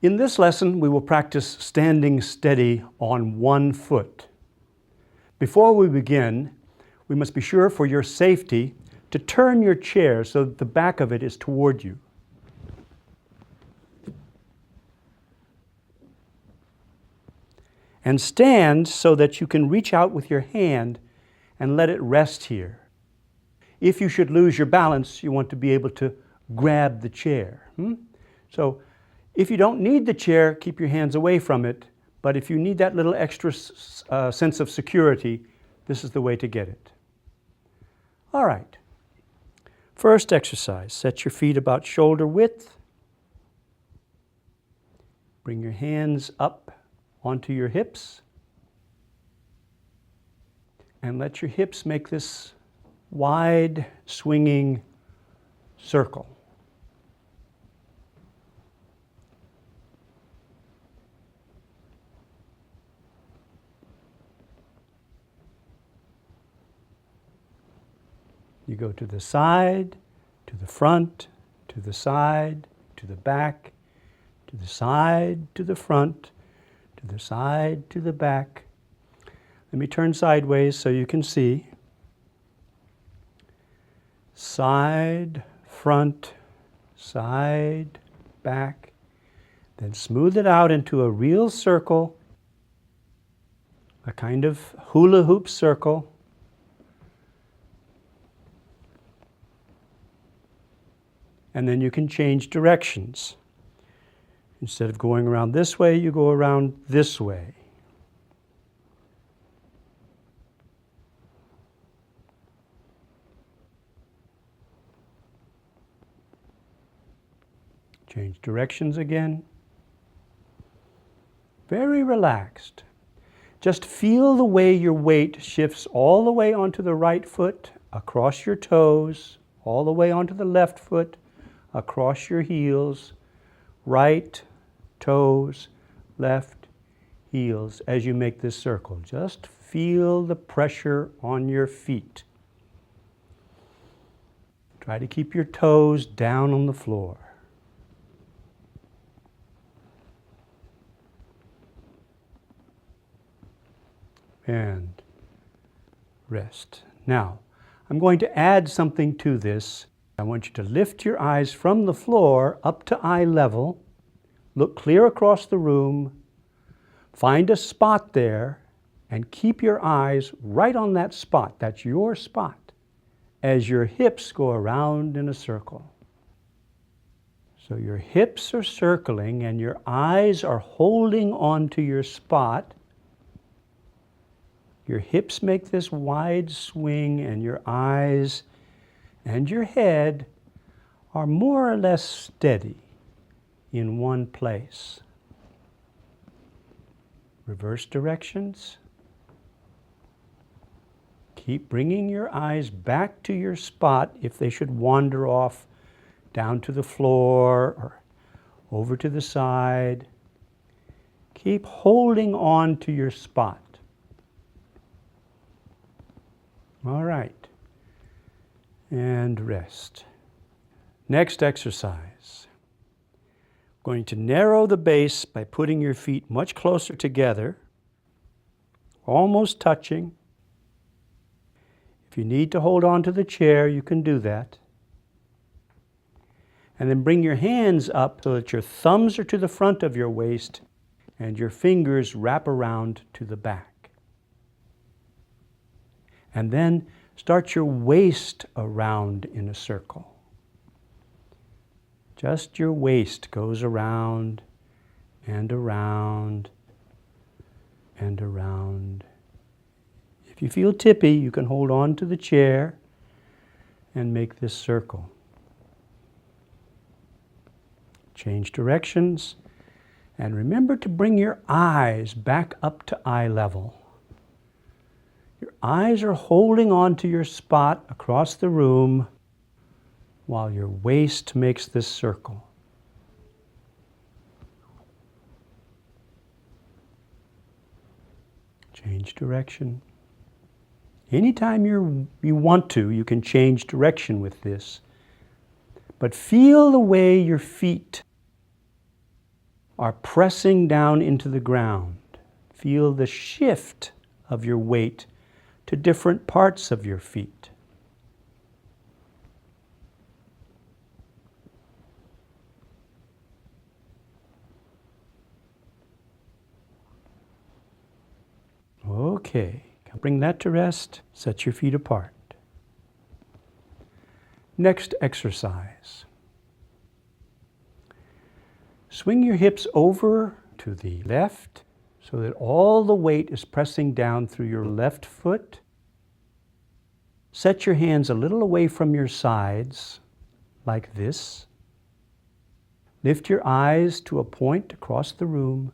In this lesson, we will practice standing steady on one foot. Before we begin, we must be sure for your safety to turn your chair so that the back of it is toward you. And stand so that you can reach out with your hand and let it rest here. If you should lose your balance, you want to be able to grab the chair. So if you don't need the chair, keep your hands away from it. But if you need that little extra sense of security, this is the way to get it. All right. First exercise, set your feet about shoulder width. Bring your hands up onto your hips. And let your hips make this wide, swinging circle. You go to the side, to the front, to the side, to the back, to the side, to the front, to the side, to the back. Let me turn sideways so you can see. Side, front, side, back. Then smooth it out into a real circle, a kind of hula hoop circle. And then you can change directions. Instead of going around this way, you go around this way. Change directions again. Very relaxed. Just feel the way your weight shifts all the way onto the right foot, across your toes, all the way onto the left foot, across your heels, right, toes, left, heels, as you make this circle. Just feel the pressure on your feet. Try to keep your toes down on the floor. And rest. Now, I'm going to add something to this. I want you to lift your eyes from the floor up to eye level. Look clear across the room. Find a spot there and keep your eyes right on that spot. That's your spot as your hips go around in a circle. So your hips are circling and your eyes are holding on to your spot. Your hips make this wide swing and your eyes and your head are more or less steady in one place. Reverse directions. Keep bringing your eyes back to your spot if they should wander off down to the floor or over to the side. Keep holding on to your spot. All right. And rest. Next exercise. Going to narrow the base by putting your feet much closer together, almost touching. If you need to hold on to the chair, you can do that. And then bring your hands up so that your thumbs are to the front of your waist and your fingers wrap around to the back. And then start your waist around in a circle. Just your waist goes around and around and around. If you feel tippy, you can hold on to the chair and make this circle. Change directions and remember to bring your eyes back up to eye level. Your eyes are holding on to your spot across the room while your waist makes this circle. Change direction. Anytime you want to, you can change direction with this. But feel the way your feet are pressing down into the ground. Feel the shift of your weight to different parts of your feet. Okay, bring that to rest. Set your feet apart. Next exercise. Swing your hips over to the left so that all the weight is pressing down through your left foot. Set your hands a little away from your sides, like this. Lift your eyes to a point across the room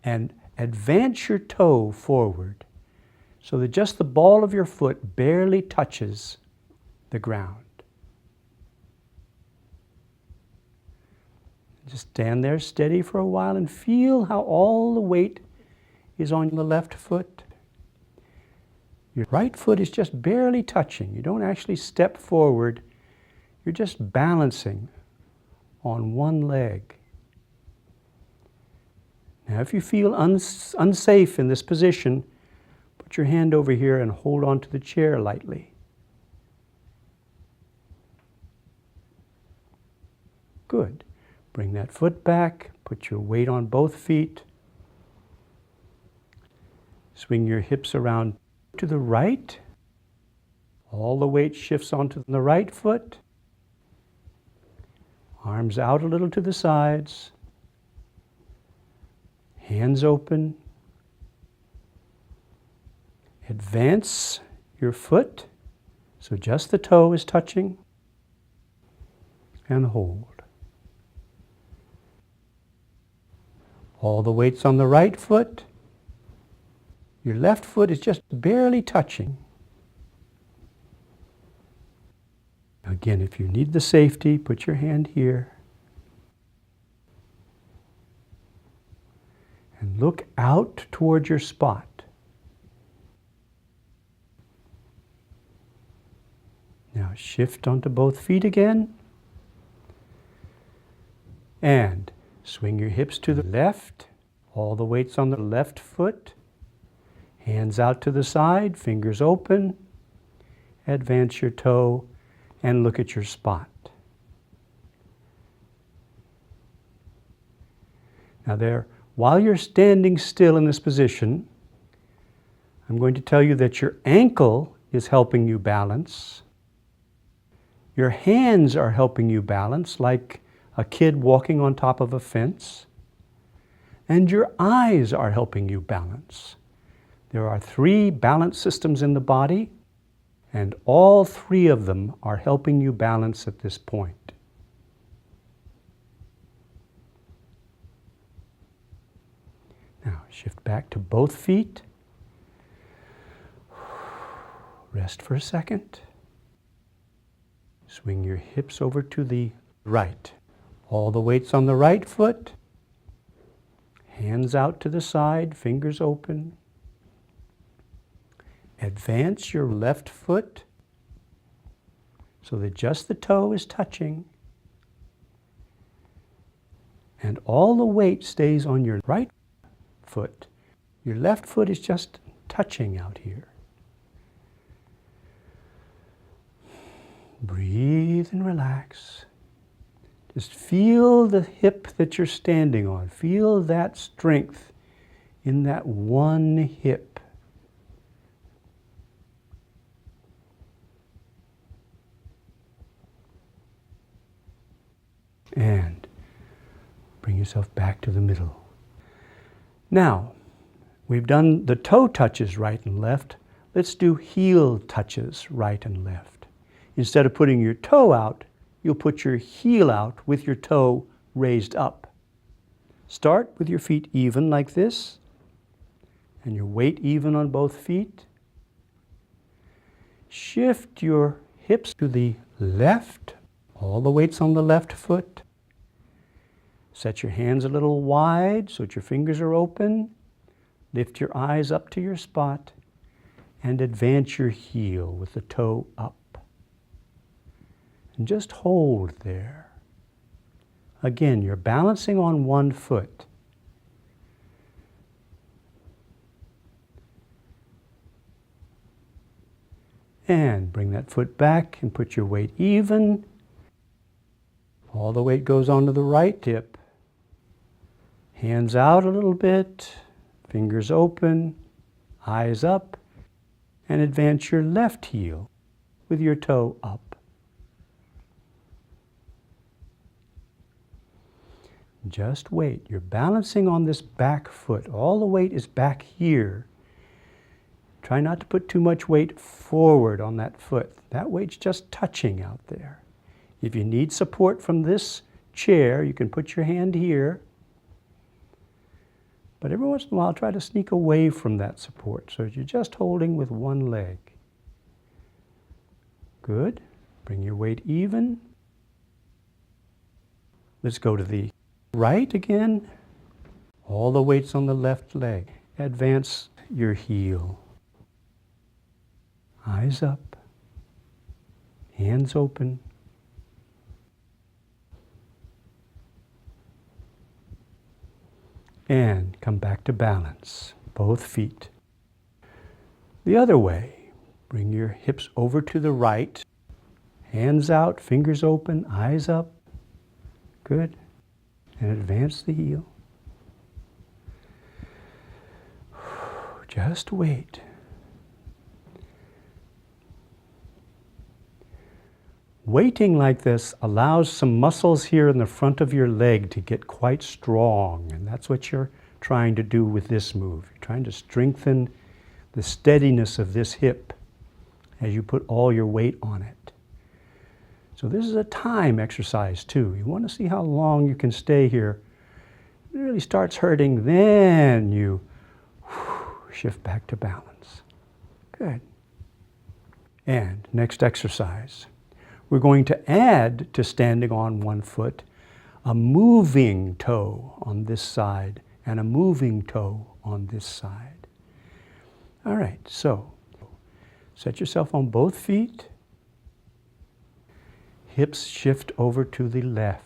and advance your toe forward so that just the ball of your foot barely touches the ground. Just stand there steady for a while and feel how all the weight is on the left foot. Your right foot is just barely touching. You don't actually step forward. You're just balancing on one leg. Now, if you feel unsafe in this position, put your hand over here and hold onto the chair lightly. Good. Bring that foot back. Put your weight on both feet. Swing your hips around to the right. All the weight shifts onto the right foot. Arms out a little to the sides. Hands open. Advance your foot so just the toe is touching. And hold. All the weight's on the right foot. Your left foot is just barely touching. Again, if you need the safety, put your hand here. And look out toward your spot. Now shift onto both feet again. And swing your hips to the left. All the weight's on the left foot. Hands out to the side, fingers open. Advance your toe and look at your spot. Now while you're standing still in this position, I'm going to tell you that your ankle is helping you balance. Your hands are helping you balance, like a kid walking on top of a fence. And your eyes are helping you balance. There are 3 balance systems in the body, and all 3 of them are helping you balance at this point. Now shift back to both feet. Rest for a second. Swing your hips over to the right. All the weight's on the right foot. Hands out to the side, fingers open. Advance your left foot so that just the toe is touching. And all the weight stays on your right foot. Your left foot is just touching out here. Breathe and relax. Just feel the hip that you're standing on. Feel that strength in that one hip. And bring yourself back to the middle. Now, we've done the toe touches right and left. Let's do heel touches right and left. Instead of putting your toe out, you'll put your heel out with your toe raised up. Start with your feet even like this, and your weight even on both feet. Shift your hips to the left. All the weight's on the left foot. Set your hands a little wide so that your fingers are open. Lift your eyes up to your spot and advance your heel with the toe up. And just hold there Again, you're balancing on one foot. And bring that foot back and put your weight even. All the weight goes onto the right hip. Hands out a little bit, fingers open, eyes up, and advance your left heel with your toe up. Just wait. You're balancing on this back foot. All the weight is back here. Try not to put too much weight forward on that foot. That weight's just touching out there. If you need support from this chair, you can put your hand here. But every once in a while, try to sneak away from that support so that you're just holding with one leg. Good. Bring your weight even. Let's go to the right again. All the weight's on the left leg. Advance your heel. Eyes up. Hands open. And come back to balance, both feet. The other way, bring your hips over to the right, hands out, fingers open, eyes up. Good. And advance the heel. Just wait. Waiting like this allows some muscles here in the front of your leg to get quite strong, and that's what you're trying to do with this move. You're trying to strengthen the steadiness of this hip as you put all your weight on it. So this is a time exercise too. You want to see how long you can stay here. It really starts hurting, then you shift back to balance. Good. And next exercise. We're going to add to standing on one foot a moving toe on this side and a moving toe on this side. All right, so set yourself on both feet. Hips shift over to the left.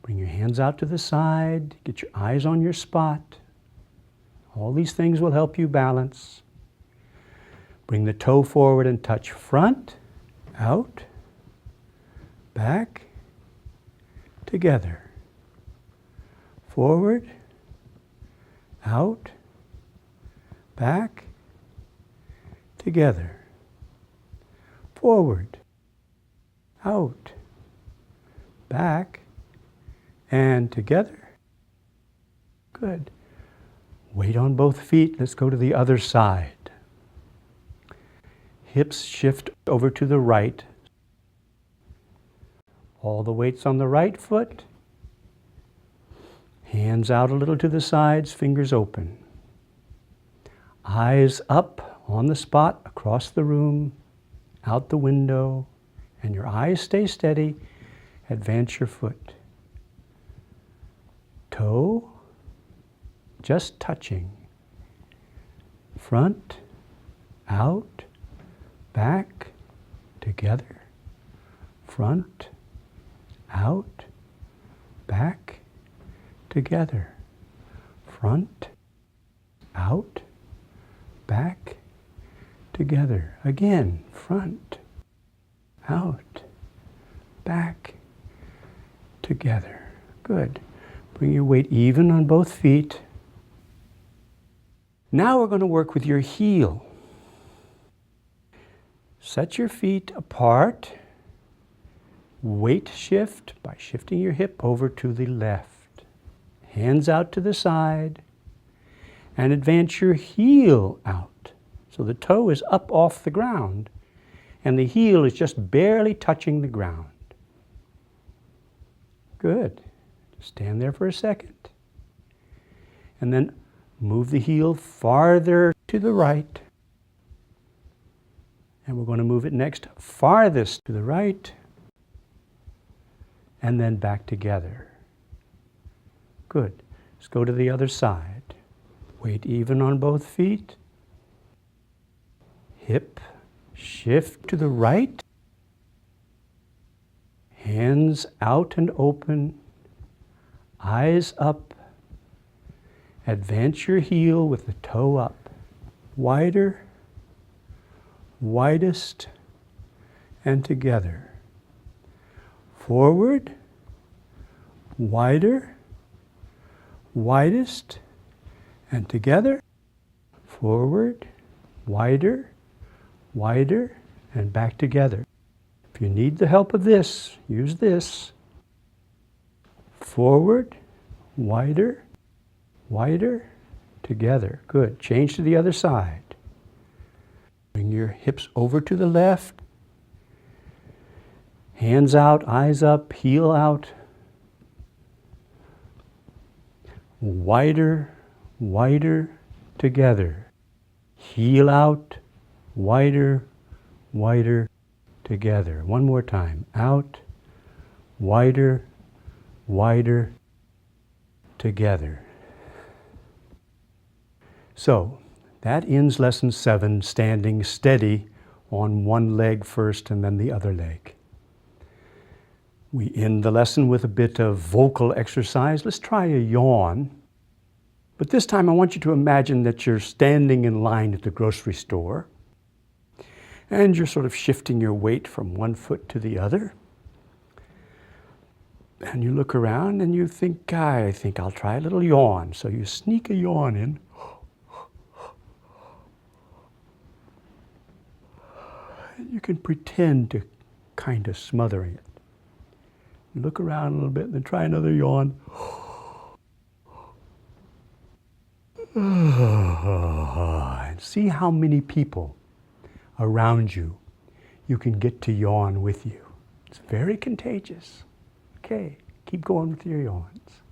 Bring your hands out to the side. Get your eyes on your spot. All these things will help you balance. Bring the toe forward and touch front, out, back, together. Forward, out, back, together. Forward, out, back, and together. Good. Weight on both feet. Let's go to the other side. Hips shift over to the right. All the weight's on the right foot. Hands out a little to the sides, fingers open. Eyes up on the spot, across the room, out the window, and your eyes stay steady. Advance your foot. Toe, just touching. Front, out, back, together. Front, out, back, together. Front, out, back, together. Again, front, out, back, together. Good. Bring your weight even on both feet. Now we're going to work with your heel. Set your feet apart. Weight shift by shifting your hip over to the left. Hands out to the side. And advance your heel out. So the toe is up off the ground and the heel is just barely touching the ground. Good. Stand there for a second. And then move the heel farther to the right. And we're going to move it next farthest to the right. And then back together. Good. Let's go to the other side. Weight even on both feet. Hip shift to the right. Hands out and open, eyes up. Advance your heel with the toe up. Wider, widest, and together. Forward, wider, widest, and together. Forward, wider, wider, and back together. If you need the help of this, use this. Forward, wider, wider, together. Good. Change to the other side. Bring your hips over to the left. Hands out, eyes up, heel out. Wider, wider, together. Heel out, wider, wider, together. One more time. Out, wider, wider, together. So, that ends lesson 7, standing steady on one leg first and then the other leg. We end the lesson with a bit of vocal exercise. Let's try a yawn. But this time I want you to imagine that you're standing in line at the grocery store and you're sort of shifting your weight from one foot to the other. And you look around and you think, I think I'll try a little yawn. So you sneak a yawn in. You can pretend to kind of smother it. You look around a little bit and then try another yawn. And see how many people around you can get to yawn with you. It's very contagious. Okay, keep going with your yawns.